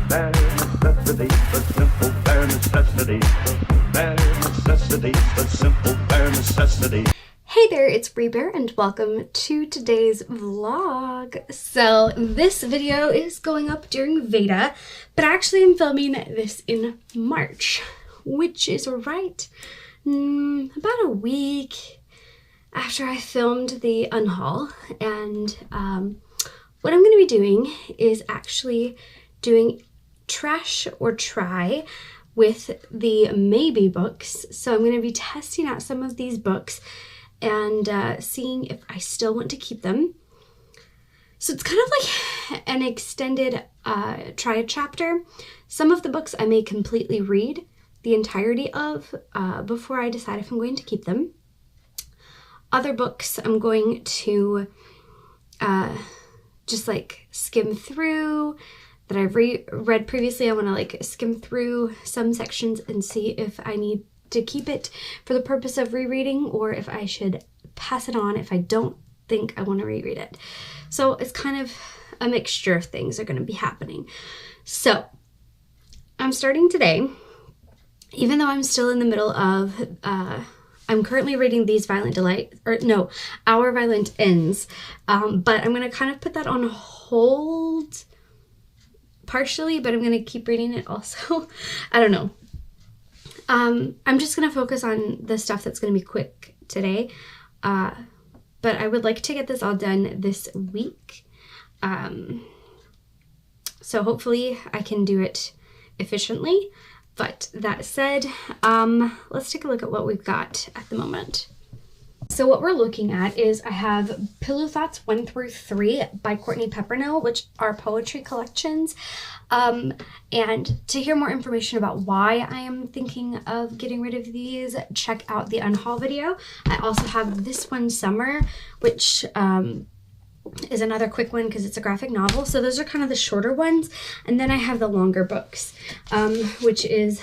Bare necessity, but simple bare necessity. Bare necessity, but simple bare necessity. Hey there, it's Bree Bear and welcome to today's vlog. So this video is going up during Veda, but actually I'm filming this in March, which is about a week after I filmed the UNHAUL. And what I'm going to be doing is actually doing trash or try with the Maybe books. So I'm going to be testing out some of these books and seeing if I still want to keep them. So it's kind of like an extended try a chapter. Some of the books I may completely read the entirety of before I decide if I'm going to keep them. Other books I'm going to just like skim through that I've read previously. I want to like skim through some sections and see if I need to keep it for the purpose of rereading or if I should pass it on if I don't think I want to reread it. So it's kind of a mixture of things are going to be happening. So I'm starting today, even though I'm still in the middle of, I'm currently reading Our Violent Ends, but I'm going to kind of put that on hold partially, but I'm going to keep reading it also. I don't know. I'm just going to focus on the stuff that's going to be quick today, but I would like to get this all done this week, so hopefully I can do it efficiently. But that said, let's take a look at what we've got at the moment. So what we're looking at is I have Pillow Thoughts 1 through 3 by Courtney Pepperno, which are poetry collections. And to hear more information about why I am thinking of getting rid of these, check out the UNHAUL video. I also have This One Summer, which is another quick one because it's a graphic novel. So those are kind of the shorter ones. And then I have the longer books, which is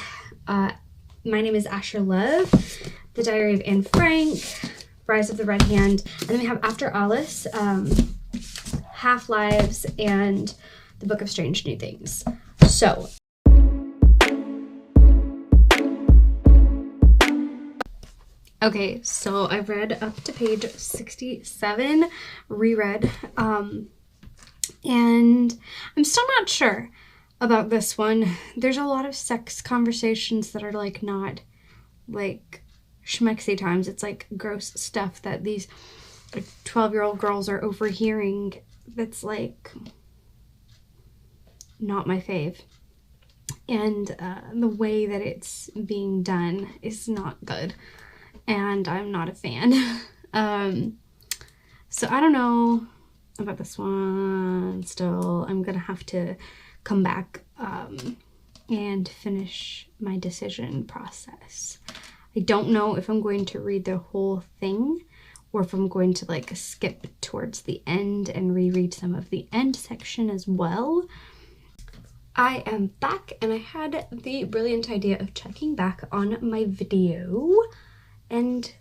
My Name is Asher Love, The Diary of Anne Frank, Rise of the Red Hand, and then we have After Alice, Half-Lives, and The Book of Strange New Things. So okay, so I've read up to page 67, reread, and I'm still not sure about this one. There's a lot of sex conversations that are like not like schmexy times. It's like gross stuff that these 12-year-old girls are overhearing that's like not my fave. And the way that it's being done is not good. And I'm not a fan. So I don't know about this one still. I'm gonna have to come back and finish my decision process. I don't know if I'm going to read the whole thing or if I'm going to like skip towards the end and reread some of the end section as well. I am back and I had the brilliant idea of checking back on my video and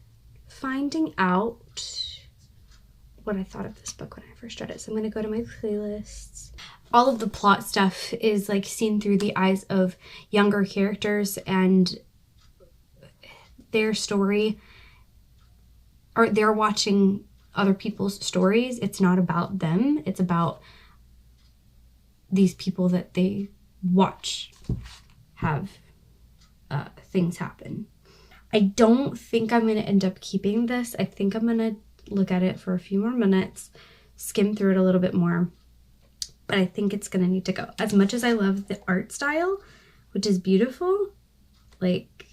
finding out what I thought of this book when I first read it. So I'm going to go to my playlists. All of the plot stuff is like seen through the eyes of younger characters and their story, or they're watching other people's stories. It's not about them. It's about these people that they watch have things happen. I don't think I'm going to end up keeping this. I think I'm going to look at it for a few more minutes, skim through it a little bit more, but I think it's going to need to go. As much as I love the art style, which is beautiful, like,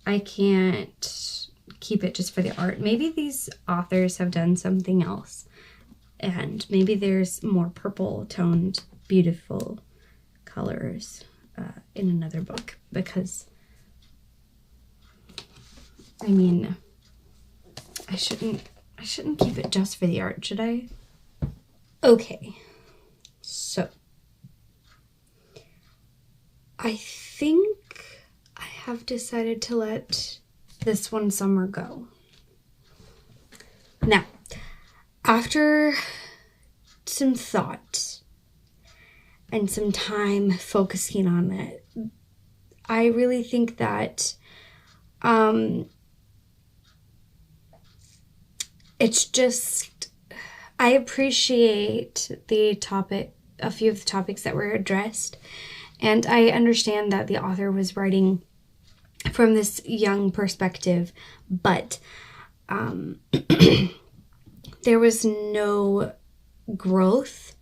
I can't keep it just for the art. Maybe these authors have done something else, and maybe there's more purple toned, beautiful colors in another book, because I mean, I shouldn't keep it just for the art, should I? Okay, so I think I have decided to let This One Summer go. Now, after some thought, and some time focusing on it. I really think that it's just, I appreciate the topic, a few of the topics that were addressed, and I understand that the author was writing from this young perspective, but there was no growth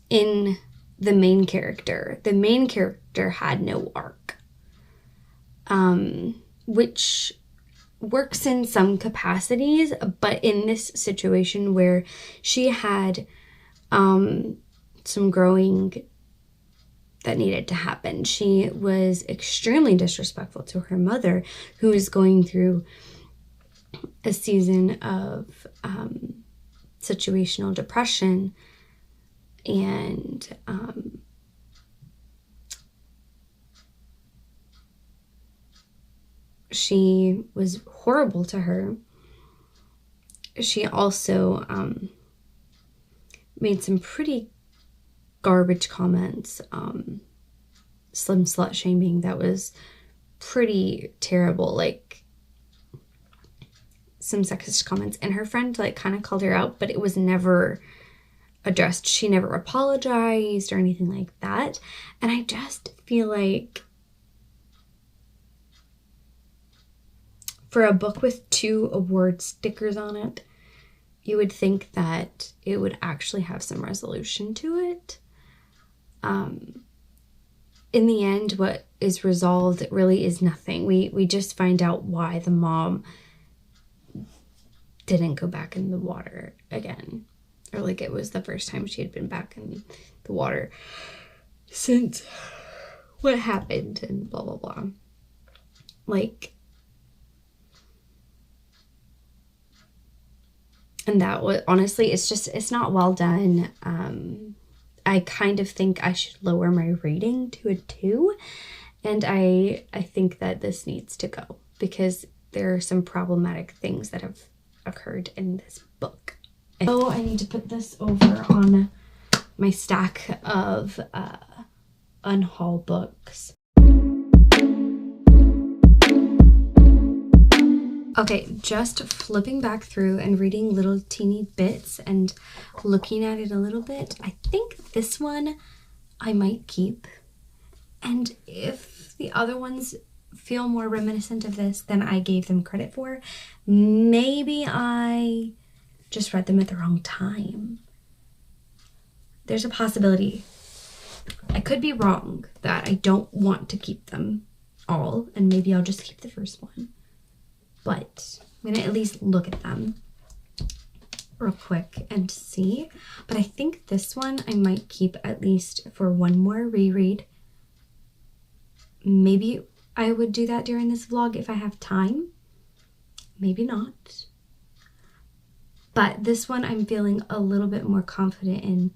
in the main character. The main character had no arc, which works in some capacities, but in this situation where she had some growing that needed to happen. She was extremely disrespectful to her mother, who was going through a season of situational depression, and she was horrible to her. She also made some pretty garbage comments, slim slut shaming that was pretty terrible, like some sexist comments, and her friend like kind of called her out, but it was never addressed. She never apologized or anything like that. And I just feel like for a book with 2 award stickers on it, you would think that it would actually have some resolution to it. In the end, what is resolved really is nothing. We just find out why the mom didn't go back in the water again. Or like it was the first time she had been back in the water since what happened and blah, blah, blah. Like, and that was, honestly, it's not well done. I kind of think I should lower my rating to a 2. And I think that this needs to go because there are some problematic things that have occurred in this book. So I need to put this over on my stack of UNHAUL books. Okay, just flipping back through and reading little teeny bits and looking at it a little bit. I think this one I might keep. And if the other ones feel more reminiscent of this than I gave them credit for, maybe I just read them at the wrong time. There's a possibility. I could be wrong that I don't want to keep them all, and maybe I'll just keep the first one. But I'm gonna at least look at them real quick and see. But I think this one I might keep at least for one more reread. Maybe I would do that during this vlog if I have time. Maybe not. But this one I'm feeling a little bit more confident in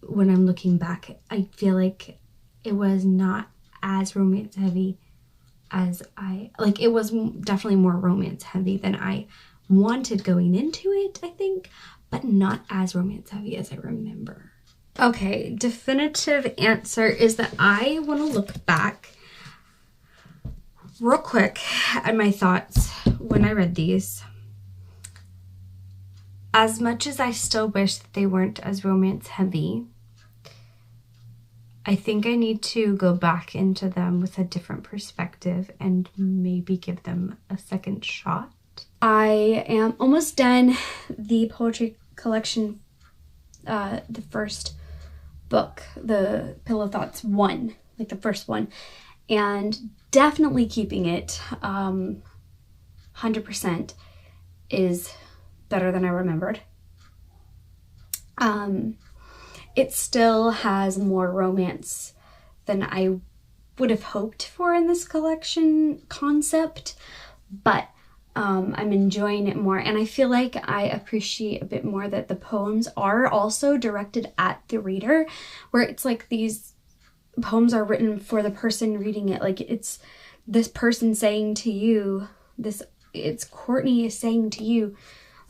when I'm looking back. I feel like it was not as romance heavy as it was definitely more romance heavy than I wanted going into it, I think, but not as romance heavy as I remember. Okay, definitive answer is that I want to look back real quick at my thoughts when I read these. As much as I still wish that they weren't as romance heavy, I think I need to go back into them with a different perspective and maybe give them a second shot. I am almost done the poetry collection, the first book, the Pillow Thoughts 1, like the first one, and definitely keeping it. 100% is better than I remembered. It still has more romance than I would have hoped for in this collection concept, but I'm enjoying it more, and I feel like I appreciate a bit more that the poems are also directed at the reader, where it's like these poems are written for the person reading it. Like it's this person saying to you, it's Courtney is saying to you,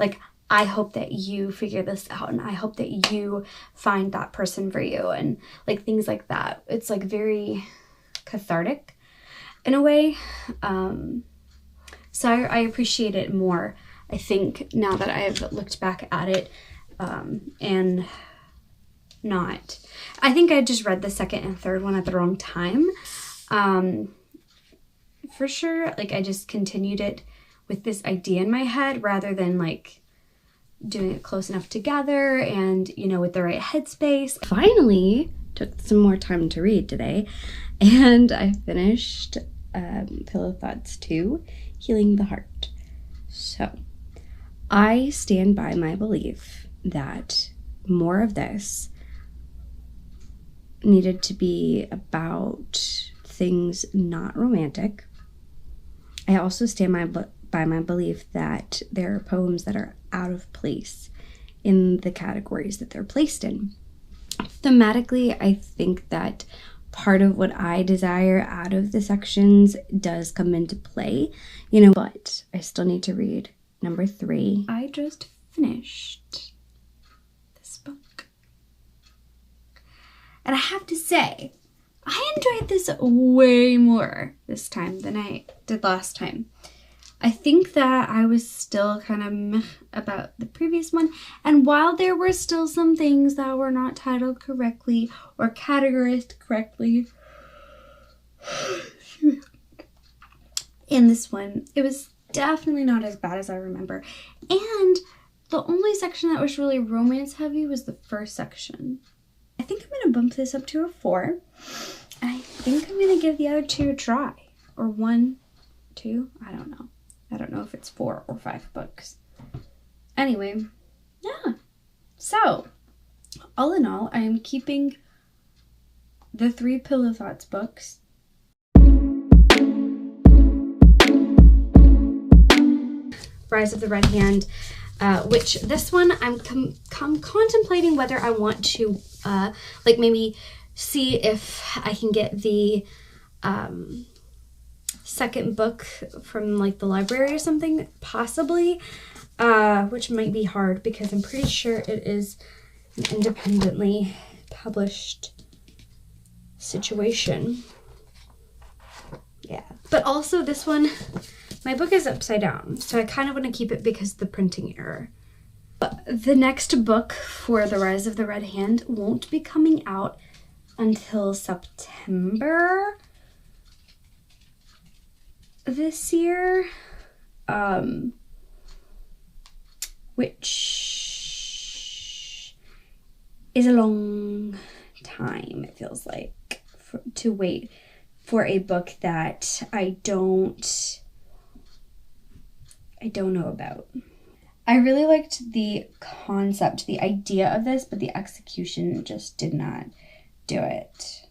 like, I hope that you figure this out, and I hope that you find that person for you, and like things like that. It's like very cathartic in a way. So I appreciate it more, I think, now that I've looked back at it, and not. I think I just read the second and third one at the wrong time. For sure, like I just continued it with this idea in my head rather than like doing it close enough together and, you know, with the right headspace. Finally, took some more time to read today, and I finished Pillow Thoughts 2, Healing the Heart. So, I stand by my belief that more of this needed to be about things not romantic. I also stand by my belief that there are poems that are out of place in the categories that they're placed in. Thematically, I think that part of what I desire out of the sections does come into play, you know, but I still need to read number 3. I just finished this book, and I have to say, I enjoyed this way more this time than I did last time. I think that I was still kind of meh about the previous one, and while there were still some things that were not titled correctly or categorized correctly in this one, it was definitely not as bad as I remember. And the only section that was really romance heavy was the first section. I think I'm going to bump this up to a 4. And I think I'm going to give the other 2 a try. Or 1, 2, I don't know. I don't know if it's 4 or 5 books. Anyway, yeah. So, all in all, I am keeping the 3 Pillow Thoughts books. Rise of the Red Hand, which this one I'm contemplating whether I want to like maybe see if I can get the second book from like the library or something, possibly, which might be hard because I'm pretty sure it is an independently published situation. Yeah, but also this one, my book is upside down, so I kind of want to keep it because of the printing error. The next book for The Rise of the Red Hand won't be coming out until September this year, which is a long time, it feels like, to wait for a book that I don't know about. I really liked the concept, the idea of this, but the execution just did not do it.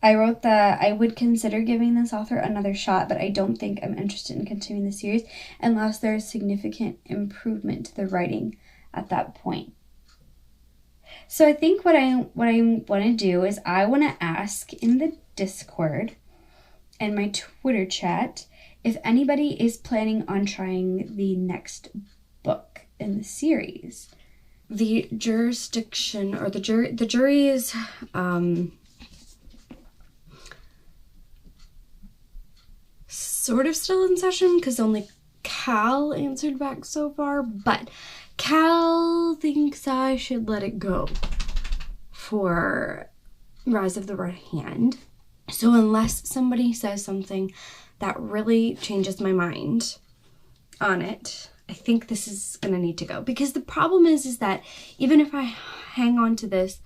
I wrote that I would consider giving this author another shot, but I don't think I'm interested in continuing the series unless there is significant improvement to the writing at that point. So I think what I want to do is I want to ask in the Discord and my Twitter chat if anybody is planning on trying the next book in the series. The jurisdiction, or the jury is sort of still in session because only Cal answered back so far, but Cal thinks I should let it go for Rise of the Red Hand. So unless somebody says something that really changes my mind on it, I think this is going to need to go. Because the problem is that even if I hang on to this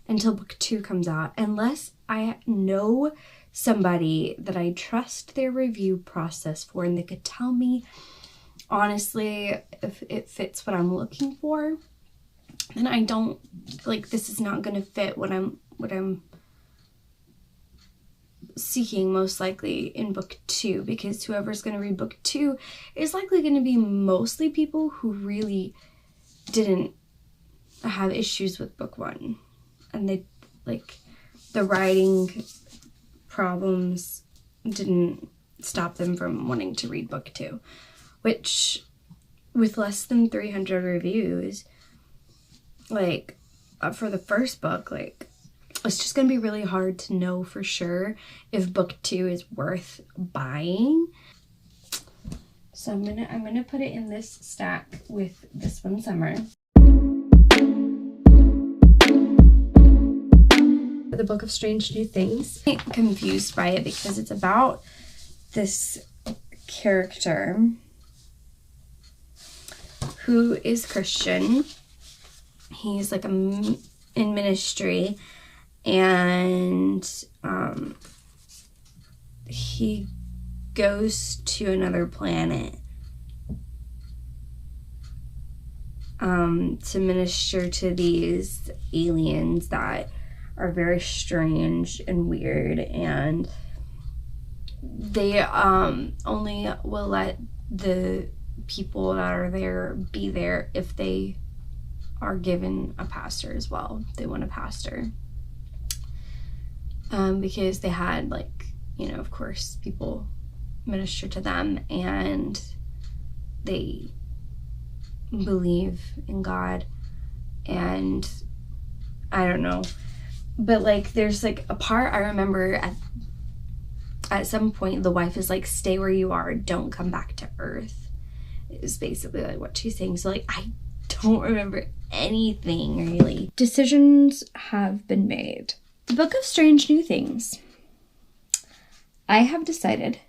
until book 2 comes out, unless I know somebody that I trust their review process for and they could tell me honestly if it fits what I'm looking for, then I don't, like, this is not going to fit what I'm seeking most likely in book 2, because whoever's going to read book 2 is likely going to be mostly people who really didn't have issues with book 1, and they, like, the writing problems didn't stop them from wanting to read book 2, which with less than 300 reviews, like for the first book, like it's just gonna be really hard to know for sure if book 2 is worth buying. So I'm gonna put it in this stack with this one, Summer. The Book of Strange New Things. I'm confused by it because it's about this character who is Christian. He's like in ministry, and he goes to another planet to minister to these aliens that are very strange and weird, and they only will let the people that are there be there if they are given a pastor as well. They want a pastor because they had, like, you know, of course, people minister to them and they believe in God, and I don't know, but like there's like a part I remember at some point the wife is like, stay where you are, don't come back to earth, is basically like what she's saying. So like I don't remember anything really. Decisions have been made. The Book of Strange New Things, I have decided,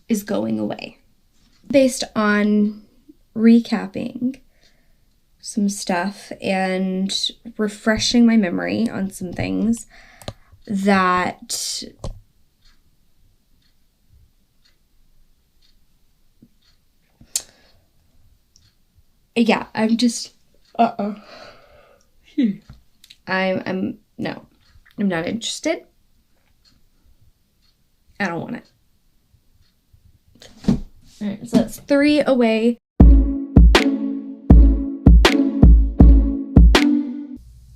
is going away based on recapping some stuff and refreshing my memory on some things that yeah, I'm just I'm no, I'm not interested. I don't want it. All right, so that's 3 away.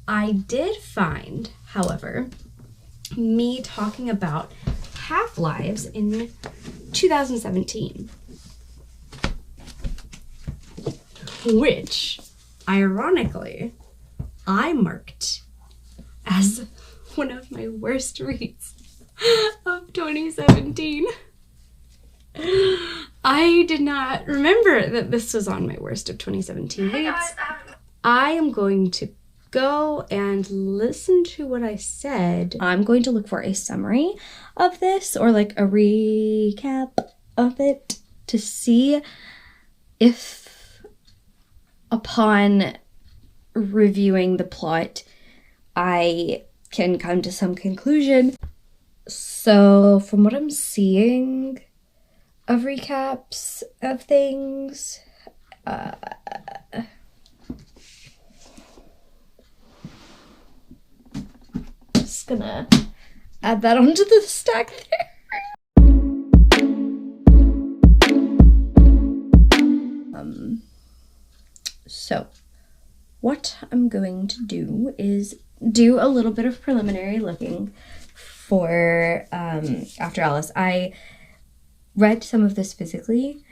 I did find, however, me talking about Half-Lives in 2017, which, ironically, I marked as one of my worst reads of 2017. I did not remember that this was on my worst of 2017 reads. I am going to go and listen to what I said. I'm going to look for a summary of this or like a recap of it to see if upon reviewing the plot I can come to some conclusion. So from what I'm seeing of recaps of things, just gonna add that onto the stack there. So what I'm going to do is do a little bit of preliminary looking for After Alice. I read some of this physically,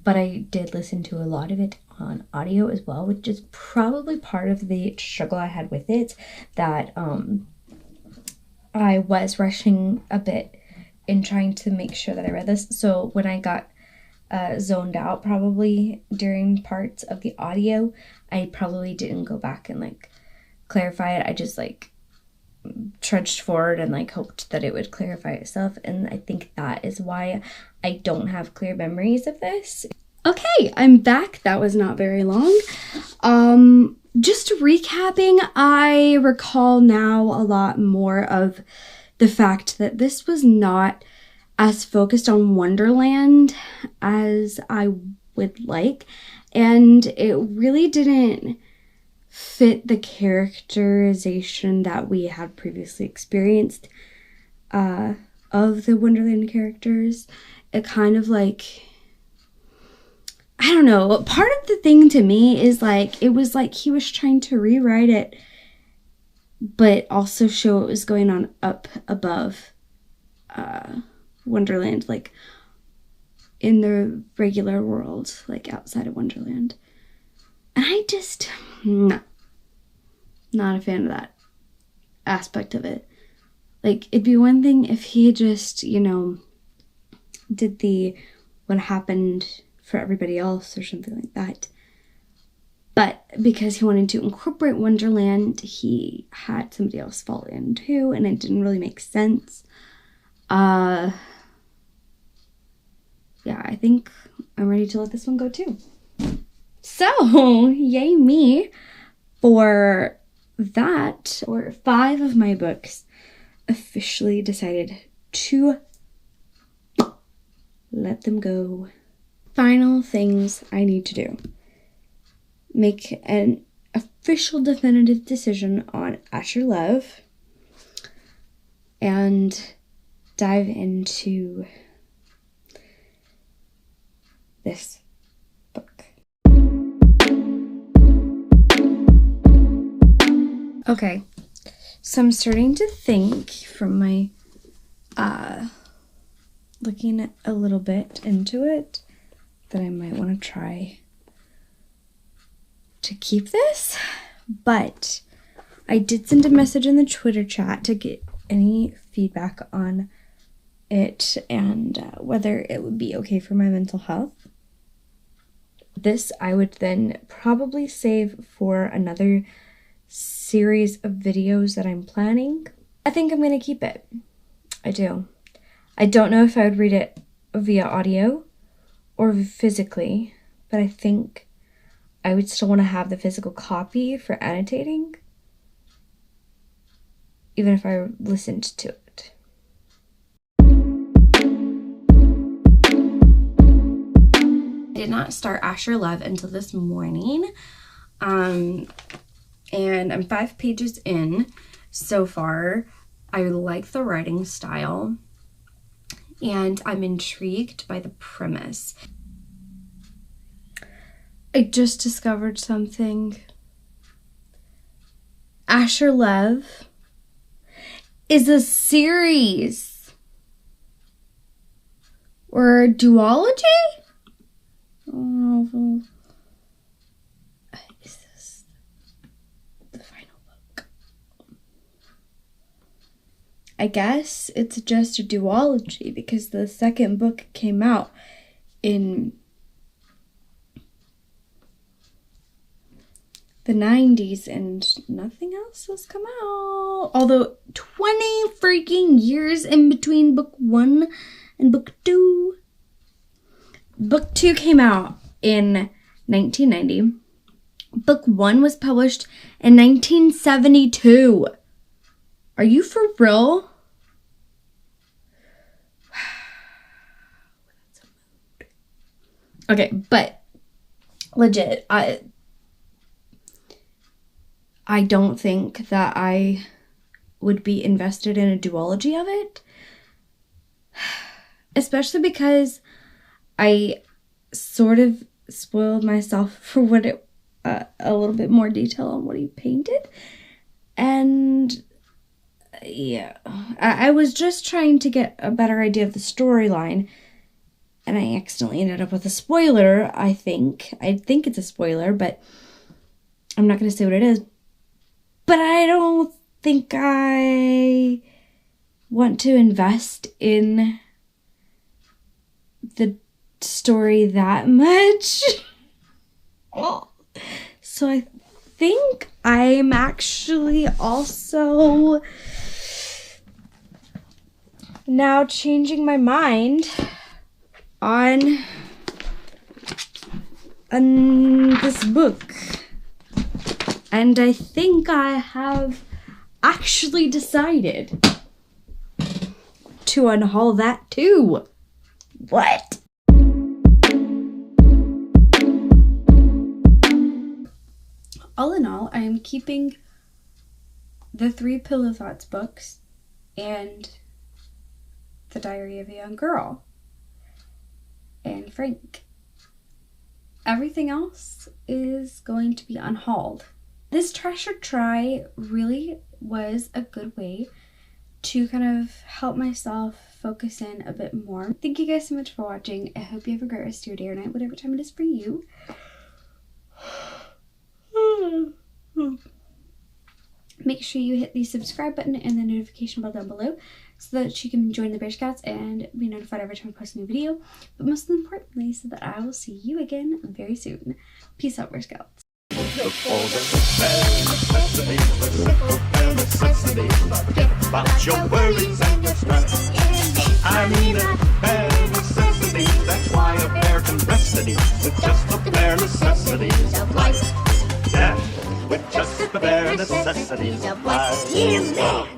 but I did listen to a lot of it on audio as well, which is probably part of the struggle I had with it, that I was rushing a bit in trying to make sure that I read this. So when I got zoned out probably during parts of the audio, I probably didn't go back and like clarify it. I just like trudged forward and like hoped that it would clarify itself, and I think that is why I don't have clear memories of this. Okay, I'm back. That was not very long. Just recapping, I recall now a lot more of the fact that this was not as focused on Wonderland as I would like, and it really didn't fit the characterization that we had previously experienced of the Wonderland characters. It kind of like, I don't know, part of the thing to me is like, it was like he was trying to rewrite it, but also show what was going on up above Wonderland. Like, in the regular world, like outside of Wonderland. And I just, not a fan of that aspect of it. Like, it'd be one thing if he had just, you know, did the what happened for everybody else or something like that. But because he wanted to incorporate Wonderland, he had somebody else fall in too, and it didn't really make sense. Yeah, I think I'm ready to let this one go too. So, yay me for that. Or 5 of my books officially decided to let them go. Final things I need to do. Make an official definitive decision on Asher Love and dive into this book. Okay, so I'm starting to think from my looking a little bit into it that I might want to try to keep this, but I did send a message in the Twitter chat to get any feedback on it and whether it would be okay for my mental health. This I would then probably save for another series of videos that I'm planning. I think I'm going to keep it. I do. I don't know if I would read it via audio or physically, but I think I would still want to have the physical copy for annotating, even if I listened to it. I did not start Asher Love until this morning, and I'm 5 pages in so far. I like the writing style, and I'm intrigued by the premise. I just discovered something. Asher Love is a series or a duology? Oh, is this the final book? I guess it's just a duology because the second book came out in the 90s and nothing else has come out. Although 20 freaking years in between book 1 and book 2. Book 2 came out in 1990. Book 1 was published in 1972. Are you for real? Okay, but legit, I don't think that I would be invested in a duology of it. Especially because I sort of spoiled myself for what it, a little bit more detail on what he painted. And yeah, I was just trying to get a better idea of the storyline. And I accidentally ended up with a spoiler, I think. I think it's a spoiler, but I'm not going to say what it is. But I don't think I want to invest in the story that much. So I think I'm actually also now changing my mind on this book. And I think I have actually decided to unhaul that too. What? All in all, I am keeping the 3 Pillow Thoughts books and The Diary of a Young Girl and Frank. Everything else is going to be unhauled. This Trash or Try really was a good way to kind of help myself focus in a bit more. Thank you guys so much for watching. I hope you have a great rest of your day or night, whatever time it is for you. Make sure you hit the subscribe button and the notification bell down below so that you can join the Bear Scouts and be notified every time I post a new video. But most importantly, so that I will see you again very soon. Peace out, Bear Scouts. Look for the bare necessities, the simple bare necessities. Forget about your worries and your stress. I mean a bare necessities, that's why a bear can rest at ease with just the bare necessities of life. Yeah, with just the bare necessities of life. Yeah, man.